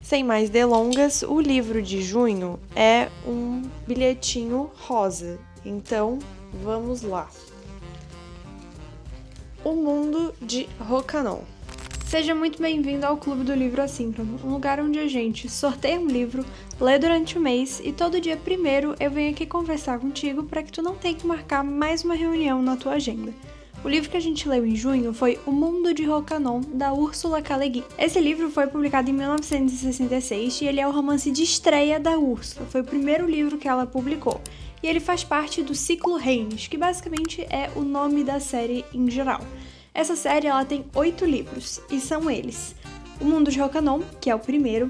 Sem mais delongas, o livro de junho é um bilhetinho rosa. Então, vamos lá. O Mundo de Rocanon. Seja muito bem-vindo ao Clube do Livro Assíncrono, um lugar onde a gente sorteia um livro, lê durante o mês e todo dia 1º eu venho aqui conversar contigo para que tu não tenha que marcar mais uma reunião na tua agenda. O livro que a gente leu em junho foi O Mundo de Rocanon, da Ursula K. Le Guin. Esse livro foi publicado em 1966 e ele é o romance de estreia da Ursula. Foi o primeiro livro que ela publicou. E ele faz parte do ciclo Reines, que basicamente é o nome da série em geral. Essa série ela tem 8 livros, e são eles: O Mundo de Rocanon, que é o primeiro,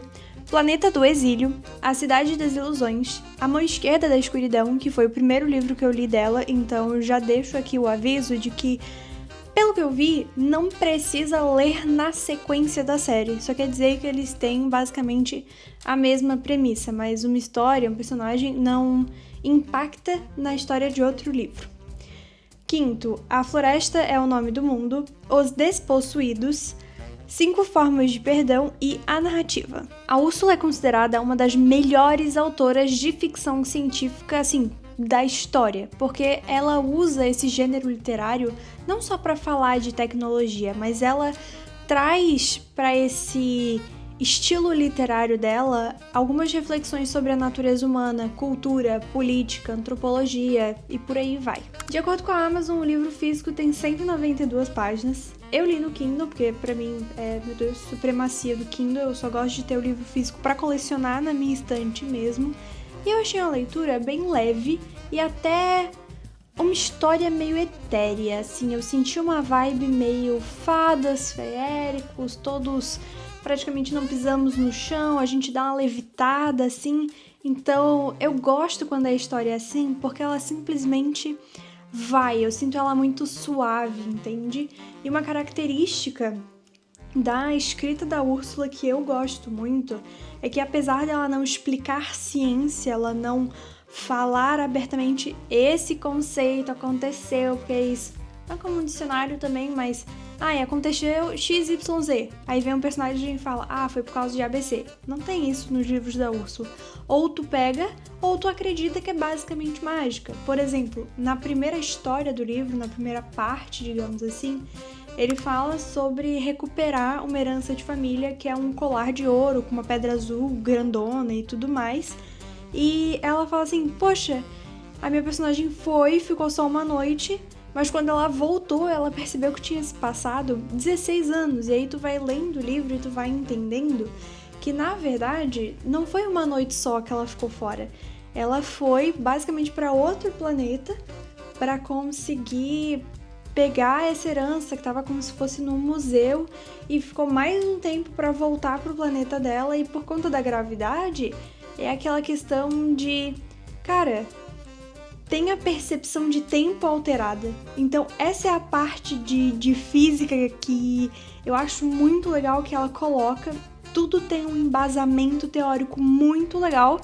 Planeta do Exílio, A Cidade das Ilusões, A Mão Esquerda da Escuridão, que foi o primeiro livro que eu li dela, então eu já deixo aqui o aviso de que, pelo que eu vi, não precisa ler na sequência da série, só quer dizer que eles têm basicamente a mesma premissa, mas uma história, um personagem não impacta na história de outro livro. Quinto, A Floresta é o Nome do Mundo, Os Despossuídos, 5 Formas de Perdão e A Narrativa. A Ursula é considerada uma das melhores autoras de ficção científica, da história, porque ela usa esse gênero literário não só para falar de tecnologia, mas ela traz para esse estilo literário dela algumas reflexões sobre a natureza humana, cultura, política, antropologia e por aí vai. De acordo com a Amazon, o livro físico tem 192 páginas. Eu li no Kindle, porque pra mim é, supremacia do Kindle, eu só gosto de ter o livro físico pra colecionar na minha estante mesmo. E eu achei uma leitura bem leve e até uma história meio etérea, eu senti uma vibe meio fadas, feéricos, todos praticamente não pisamos no chão, a gente dá uma levitada, então eu gosto quando a história é assim, porque ela simplesmente vai, eu sinto ela muito suave, entende? E uma característica da escrita da Ursula que eu gosto muito é que, apesar dela não explicar ciência, ela não falar abertamente esse conceito aconteceu, porque é isso, não como um dicionário também, mas aconteceu XYZ. Aí vem um personagem e fala, foi por causa de ABC. Não tem isso nos livros da Ursula. Ou tu pega, ou tu acredita que é basicamente mágica. Por exemplo, na primeira história do livro, na primeira parte, digamos assim, ele fala sobre recuperar uma herança de família, que é um colar de ouro com uma pedra azul grandona e tudo mais. E ela fala assim, poxa, a minha personagem ficou só uma noite, mas quando ela voltou, ela percebeu que tinha se passado 16 anos. E aí tu vai lendo o livro e tu vai entendendo que, na verdade, não foi uma noite só que ela ficou fora. Ela foi basicamente para outro planeta para conseguir pegar essa herança que estava como se fosse num museu e ficou mais um tempo para voltar pro planeta dela. E por conta da gravidade, é aquela questão de, cara, tem a percepção de tempo alterada. Então essa é a parte de física que eu acho muito legal que ela coloca. Tudo tem um embasamento teórico muito legal,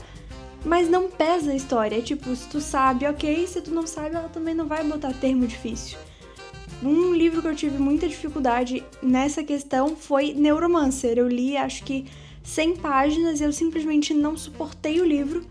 mas não pesa a história. É tipo, se tu sabe, ok, se tu não sabe, ela também não vai botar termo difícil. Um livro que eu tive muita dificuldade nessa questão foi Neuromancer. Eu li, acho que 100 páginas e eu simplesmente não suportei o livro,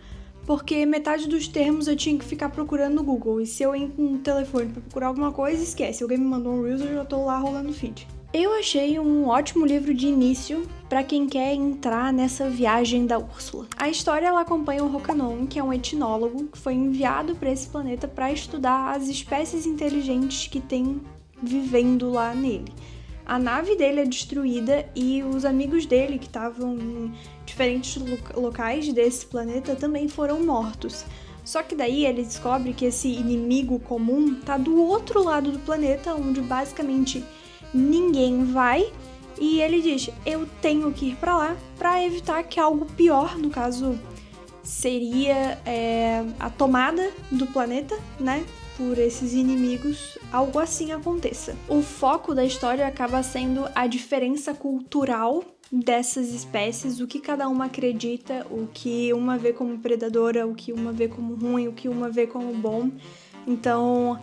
porque metade dos termos eu tinha que ficar procurando no Google. E se eu entro no telefone pra procurar alguma coisa, esquece. Alguém me mandou um Reels, eu já tô lá rolando o feed. Eu achei um ótimo livro de início para quem quer entrar nessa viagem da Úrsula. A história ela acompanha o Rocanon, que é um etnólogo que foi enviado para esse planeta para estudar as espécies inteligentes que tem vivendo lá nele. A nave dele é destruída e os amigos dele, que estavam em diferentes locais desse planeta, também foram mortos. Só que daí ele descobre que esse inimigo comum tá do outro lado do planeta, onde basicamente ninguém vai, e ele diz, eu tenho que ir pra lá pra evitar que algo pior, no caso seria a tomada do planeta, né, por esses inimigos, algo assim aconteça. O foco da história acaba sendo a diferença cultural dessas espécies, o que cada uma acredita, o que uma vê como predadora, o que uma vê como ruim, o que uma vê como bom. Então,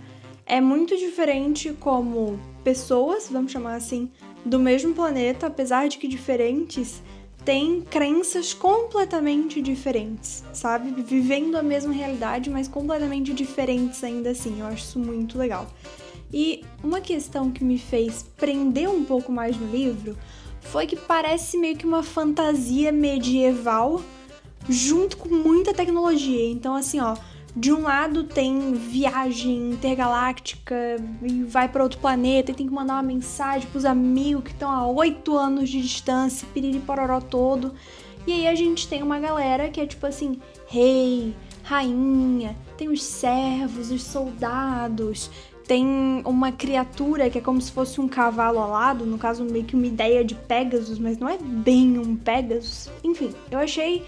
é muito diferente como pessoas, vamos chamar assim, do mesmo planeta, apesar de que diferentes, têm crenças completamente diferentes, sabe? Vivendo a mesma realidade, mas completamente diferentes ainda assim. Eu acho isso muito legal. E uma questão que me fez prender um pouco mais no livro foi que parece meio que uma fantasia medieval junto com muita tecnologia. Então, assim, ó, de um lado tem viagem intergaláctica e vai para outro planeta e tem que mandar uma mensagem pros amigos que estão a 8 anos de distância, piriri pororó todo. E aí a gente tem uma galera que é tipo assim, rei, rainha, tem os servos, os soldados, tem uma criatura que é como se fosse um cavalo alado, no caso meio que uma ideia de Pegasus, mas não é bem um Pegasus. Enfim, eu achei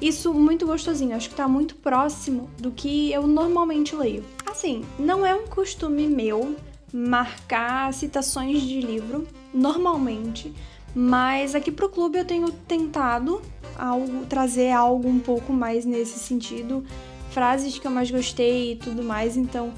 isso muito gostosinho, acho que tá muito próximo do que eu normalmente leio. Assim, não é um costume meu marcar citações de livro, normalmente, mas aqui pro clube eu tenho tentado trazer algo um pouco mais nesse sentido, frases que eu mais gostei e tudo mais, então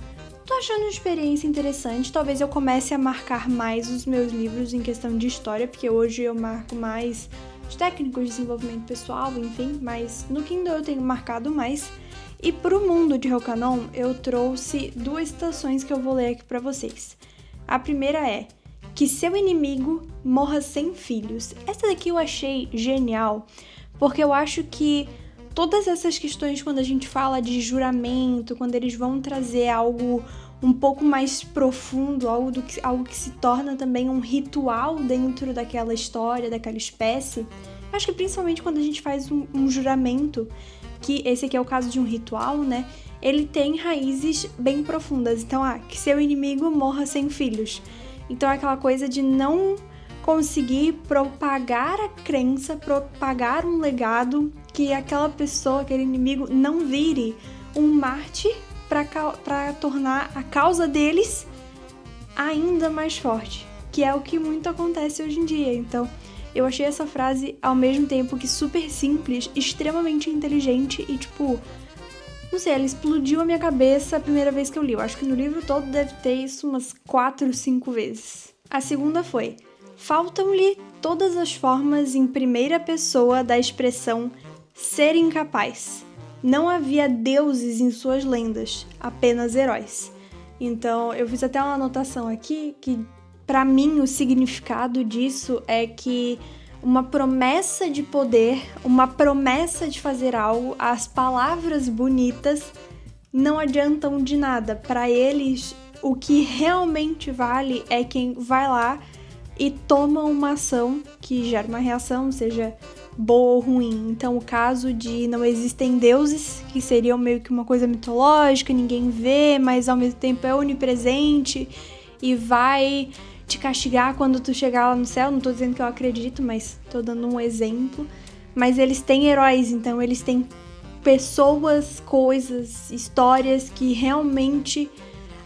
tô achando uma experiência interessante. Talvez eu comece a marcar mais os meus livros em questão de história, porque hoje eu marco mais os técnicos de desenvolvimento pessoal, enfim, mas no Kindle eu tenho marcado mais. E pro mundo de Rokanon, eu trouxe 2 citações que eu vou ler aqui pra vocês. A primeira é: que seu inimigo morra sem filhos. Essa daqui eu achei genial, porque eu acho que todas essas questões, quando a gente fala de juramento, quando eles vão trazer algo um pouco mais profundo, algo que se torna também um ritual dentro daquela história, daquela espécie, acho que principalmente quando a gente faz um juramento, que esse aqui é o caso de um ritual, né? Ele tem raízes bem profundas. Então, que seu inimigo morra sem filhos. Então, é aquela coisa de não conseguir propagar a crença, propagar um legado, que aquela pessoa, aquele inimigo, não vire um mártir para tornar a causa deles ainda mais forte, que é o que muito acontece hoje em dia. Então, eu achei essa frase, ao mesmo tempo que super simples, extremamente inteligente e, tipo, não sei, ela explodiu a minha cabeça a primeira vez que eu li. Eu acho que no livro todo deve ter isso umas 4, 5 vezes. A segunda foi: faltam-lhe todas as formas em primeira pessoa da expressão ser incapaz. Não havia deuses em suas lendas, apenas heróis. Então, eu fiz até uma anotação aqui que, pra mim, o significado disso é que uma promessa de poder, uma promessa de fazer algo, as palavras bonitas não adiantam de nada. Para eles, o que realmente vale é quem vai lá e toma uma ação que gera uma reação, seja boa ou ruim. Então, o caso de não existem deuses, que seriam meio que uma coisa mitológica, ninguém vê, mas ao mesmo tempo é onipresente e vai te castigar quando tu chegar lá no céu. Não tô dizendo que eu acredito, mas tô dando um exemplo. Mas eles têm heróis, então eles têm pessoas, coisas, histórias que realmente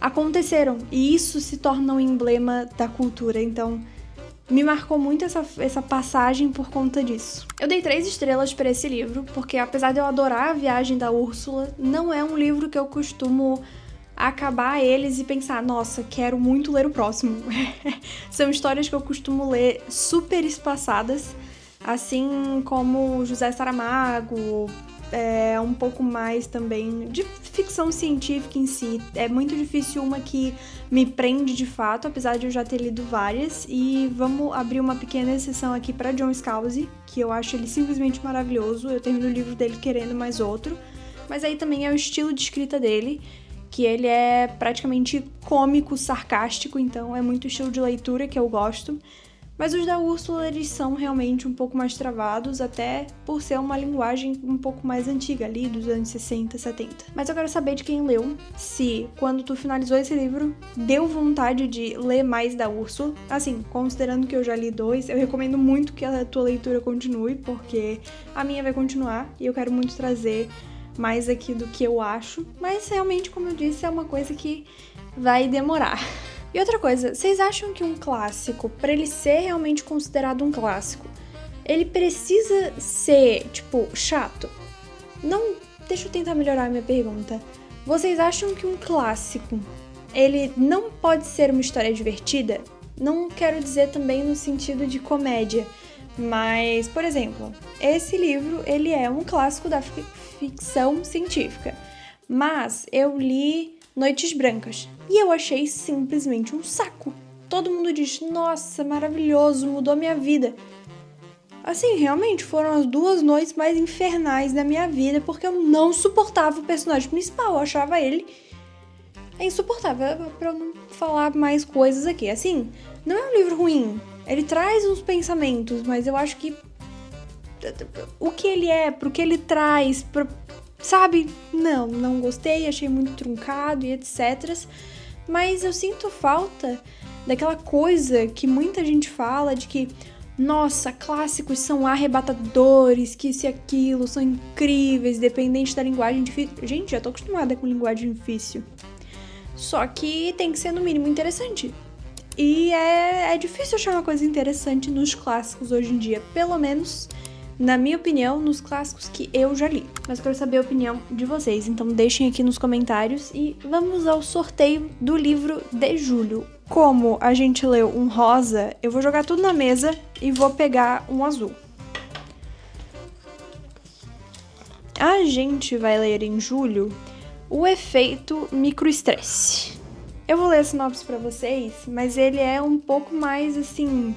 aconteceram. E isso se torna um emblema da cultura. Então, me marcou muito essa passagem por conta disso. Eu dei 3 estrelas para esse livro, porque apesar de eu adorar A Viagem da Úrsula, não é um livro que eu costumo acabar eles e pensar, nossa, quero muito ler o próximo. São histórias que eu costumo ler super espaçadas, assim como José Saramago, um pouco mais também de ficção científica em si. É muito difícil uma que me prende de fato, apesar de eu já ter lido várias. E vamos abrir uma pequena exceção aqui para John Scalzi, que eu acho ele simplesmente maravilhoso. Eu termino o livro dele querendo mais outro. Mas aí também é o estilo de escrita dele, que ele é praticamente cômico, sarcástico, então é muito estilo de leitura que eu gosto. Mas os da Úrsula, eles são realmente um pouco mais travados, até por ser uma linguagem um pouco mais antiga, ali dos anos 60, 70. Mas eu quero saber de quem leu, se quando tu finalizou esse livro, deu vontade de ler mais da Úrsula. Assim, considerando que eu já li 2, eu recomendo muito que a tua leitura continue, porque a minha vai continuar e eu quero muito trazer mais aqui do que eu acho. Mas realmente, como eu disse, é uma coisa que vai demorar. E outra coisa, vocês acham que um clássico, para ele ser realmente considerado um clássico, ele precisa ser, tipo, chato? Não, deixa eu tentar melhorar a minha pergunta. Vocês acham que um clássico, ele não pode ser uma história divertida? Não quero dizer também no sentido de comédia, Mas, por exemplo, esse livro, ele é um clássico da ficção científica. Mas eu li Noites Brancas e eu achei simplesmente um saco. Todo mundo diz, nossa, maravilhoso, mudou minha vida. Assim, realmente, foram as 2 noites mais infernais da minha vida, porque eu não suportava o personagem principal, eu achava ele insuportável, pra eu não falar mais coisas aqui. Assim, não é um livro ruim, ele traz uns pensamentos, mas eu acho que o que ele é, pro que ele traz, sabe? Não gostei, achei muito truncado e etc. Mas eu sinto falta daquela coisa que muita gente fala de que, nossa, clássicos são arrebatadores, que isso e aquilo, são incríveis, dependente da linguagem difícil. Gente, já tô acostumada com linguagem difícil. Só que tem que ser no mínimo interessante. E é difícil achar uma coisa interessante nos clássicos hoje em dia, pelo menos, na minha opinião, nos clássicos que eu já li. Mas eu quero saber a opinião de vocês, então deixem aqui nos comentários e vamos ao sorteio do livro de julho. Como a gente leu um rosa, eu vou jogar tudo na mesa e vou pegar um azul. A gente vai ler em julho O Efeito Microestresse. Eu vou ler a sinopse pra vocês, mas ele é um pouco mais, assim,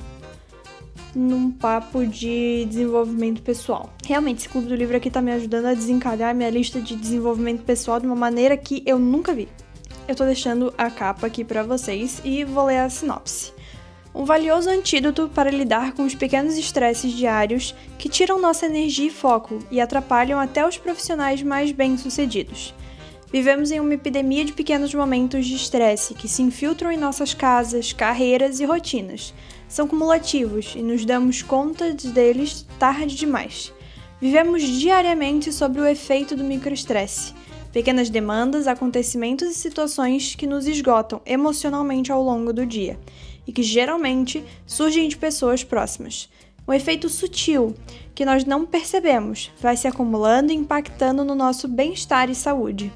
num papo de desenvolvimento pessoal. Realmente, esse clube do livro aqui tá me ajudando a desencalhar minha lista de desenvolvimento pessoal de uma maneira que eu nunca vi. Eu tô deixando a capa aqui pra vocês e vou ler a sinopse. Um valioso antídoto para lidar com os pequenos estresses diários que tiram nossa energia e foco e atrapalham até os profissionais mais bem-sucedidos. Vivemos em uma epidemia de pequenos momentos de estresse que se infiltram em nossas casas, carreiras e rotinas. São cumulativos e nos damos conta deles tarde demais. Vivemos diariamente sob o efeito do microestresse. Pequenas demandas, acontecimentos e situações que nos esgotam emocionalmente ao longo do dia e que geralmente surgem de pessoas próximas. Um efeito sutil, que nós não percebemos, vai se acumulando e impactando no nosso bem-estar e saúde.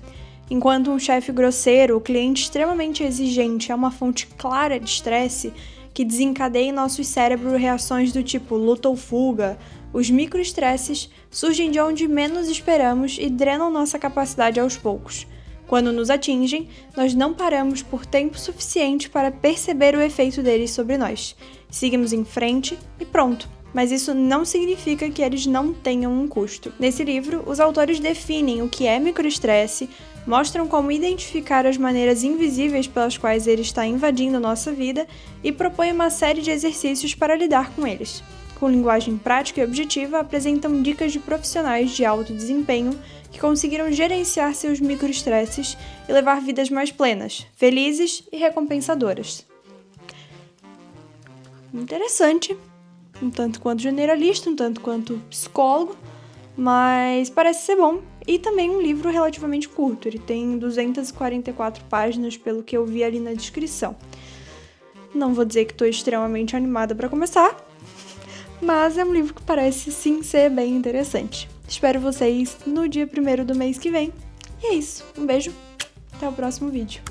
Enquanto um chefe grosseiro ou cliente extremamente exigente é uma fonte clara de estresse que desencadeia em nossos cérebros reações do tipo luta ou fuga, os microestresses surgem de onde menos esperamos e drenam nossa capacidade aos poucos. Quando nos atingem, nós não paramos por tempo suficiente para perceber o efeito deles sobre nós. Seguimos em frente e pronto. Mas isso não significa que eles não tenham um custo. Nesse livro, os autores definem o que é microestresse, mostram como identificar as maneiras invisíveis pelas quais ele está invadindo nossa vida e propõem uma série de exercícios para lidar com eles. Com linguagem prática e objetiva, apresentam dicas de profissionais de alto desempenho que conseguiram gerenciar seus microestresses e levar vidas mais plenas, felizes e recompensadoras. Interessante. Um tanto quanto generalista, um tanto quanto psicólogo, mas parece ser bom. E também um livro relativamente curto, ele tem 244 páginas pelo que eu vi ali na descrição. Não vou dizer que estou extremamente animada para começar, mas é um livro que parece sim ser bem interessante. Espero vocês no dia 1º do mês que vem. E é isso, um beijo, até o próximo vídeo.